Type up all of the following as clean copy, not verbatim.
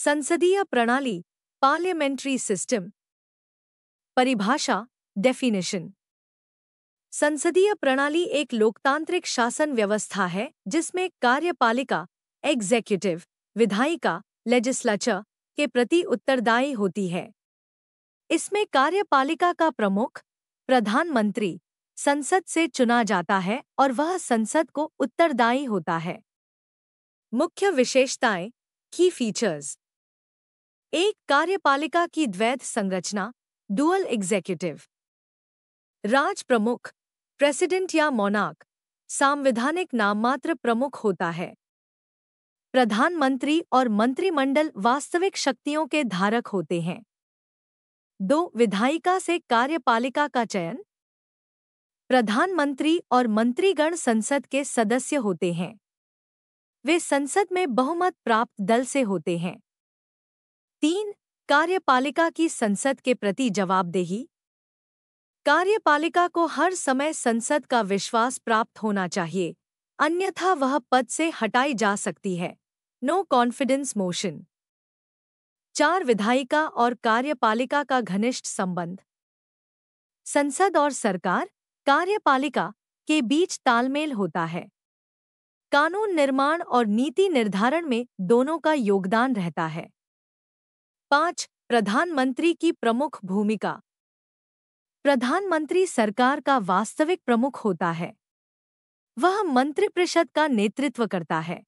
संसदीय प्रणाली, parliamentary system. परिभाषा, डेफिनेशन। संसदीय प्रणाली एक लोकतांत्रिक शासन व्यवस्था है जिसमें कार्यपालिका, एग्जीक्यूटिव, विधायिका, लेजिस्लेचर के प्रति उत्तरदायी होती है। इसमें कार्यपालिका का प्रमुख, प्रधानमंत्री, संसद से चुना जाता है और वह संसद को उत्तरदायी होता है। मुख्य विशेषताएं, की फीचर्स। एक, कार्यपालिका की द्वैध संरचना, डुअल एग्जीक्यूटिव। राज प्रमुख, प्रेसिडेंट या मोनार्क, सांविधानिक नाममात्र प्रमुख होता है। प्रधानमंत्री और मंत्रिमंडल वास्तविक शक्तियों के धारक होते हैं। 2, विधायिका से कार्यपालिका का चयन। प्रधानमंत्री और मंत्रीगण संसद के सदस्य होते हैं। वे संसद में बहुमत प्राप्त दल से होते हैं। 3, कार्यपालिका की संसद के प्रति जवाबदेही। कार्यपालिका को हर समय संसद का विश्वास प्राप्त होना चाहिए, अन्यथा वह पद से हटाई जा सकती है। No confidence motion. 4, विधायिका और कार्यपालिका का घनिष्ठ संबंध। संसद और सरकार, कार्यपालिका के बीच तालमेल होता है। कानून निर्माण और नीति निर्धारण में दोनों का योगदान रहता है। 5, प्रधानमंत्री की प्रमुख भूमिका। प्रधानमंत्री सरकार का वास्तविक प्रमुख होता है। वह मंत्रिपरिषद का नेतृत्व करता है।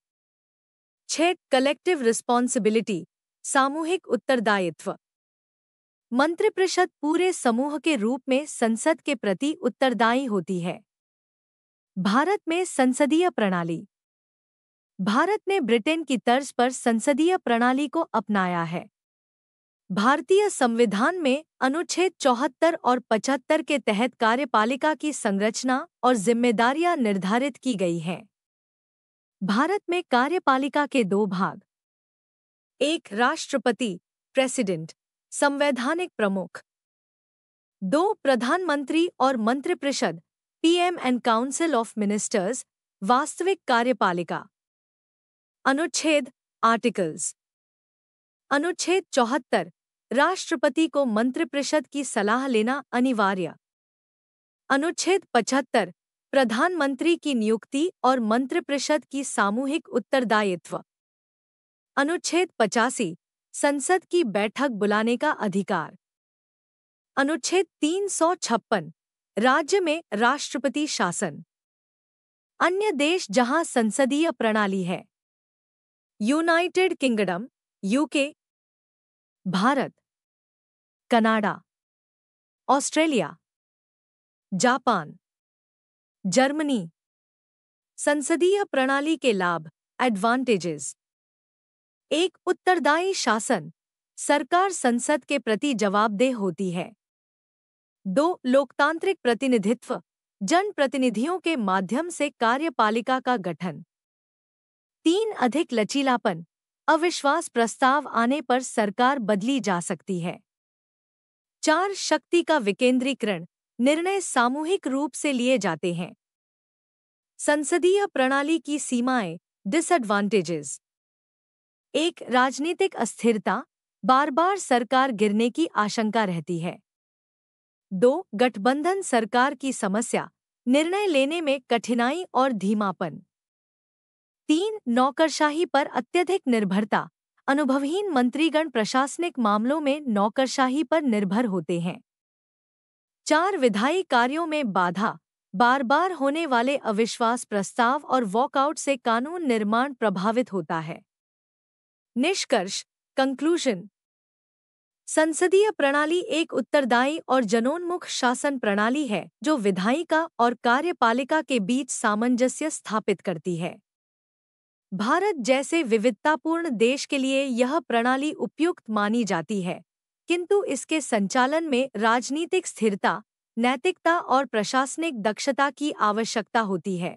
6, कलेक्टिव रिस्पॉन्सिबिलिटी, सामूहिक उत्तरदायित्व। मंत्रिपरिषद पूरे समूह के रूप में संसद के प्रति उत्तरदायी होती है। भारत में संसदीय प्रणाली। भारत ने ब्रिटेन की तर्ज पर संसदीय प्रणाली को अपनाया है। भारतीय संविधान में अनुच्छेद 74 और 75 के तहत कार्यपालिका की संरचना और जिम्मेदारियां निर्धारित की गई हैं। भारत में कार्यपालिका के 2 भाग। 1, राष्ट्रपति, प्रेसिडेंट, संवैधानिक प्रमुख। 2, प्रधानमंत्री और मंत्रिपरिषद, PM and council of ministers, वास्तविक कार्यपालिका। अनुच्छेद, आर्टिकल्स। अनुच्छेद 74, राष्ट्रपति को मंत्रिपरिषद की सलाह लेना अनिवार्य। अनुच्छेद 75, प्रधानमंत्री की नियुक्ति और मंत्रिपरिषद की सामूहिक उत्तरदायित्व। अनुच्छेद 85, संसद की बैठक बुलाने का अधिकार। अनुच्छेद 356, राज्य में राष्ट्रपति शासन। अन्य देश जहां संसदीय प्रणाली है: United kingdom, UK, Bharat, Canada, Australia, Japan, Germany. संसदीय प्रणाली के लाभ, एडवांटेजेस। 1, उत्तरदायी शासन, सरकार संसद के प्रति जवाबदेह होती है। 2, लोकतांत्रिक प्रतिनिधित्व, जनप्रतिनिधियों के माध्यम से कार्यपालिका का गठन। 3, अधिक लचीलापन, अविश्वास प्रस्ताव आने पर सरकार बदली जा सकती है। 4, शक्ति का विकेंद्रीकरण, निर्णय सामूहिक रूप से लिए जाते हैं। संसदीय प्रणाली की सीमाएं, डिसएडवांटेजेस। 1, राजनीतिक अस्थिरता, बार बार सरकार गिरने की आशंका रहती है। 2, गठबंधन सरकार की समस्या, निर्णय लेने में कठिनाई और धीमापन। 3, नौकरशाही पर अत्यधिक निर्भरता, अनुभवहीन मंत्रीगण प्रशासनिक मामलों में नौकरशाही पर निर्भर होते हैं। 4, विधायी कार्यों में बाधा, बार बार होने वाले अविश्वास प्रस्ताव और वॉकआउट से कानून निर्माण प्रभावित होता है। निष्कर्ष, कंक्लूजन। संसदीय प्रणाली एक उत्तरदायी और जनोन्मुख शासन प्रणाली है जो विधायिका और कार्यपालिका के बीच सामंजस्य स्थापित करती है। भारत जैसे विविधतापूर्ण देश के लिए यह प्रणाली उपयुक्त मानी जाती है, किंतु इसके संचालन में राजनीतिक स्थिरता, नैतिकता और प्रशासनिक दक्षता की आवश्यकता होती है।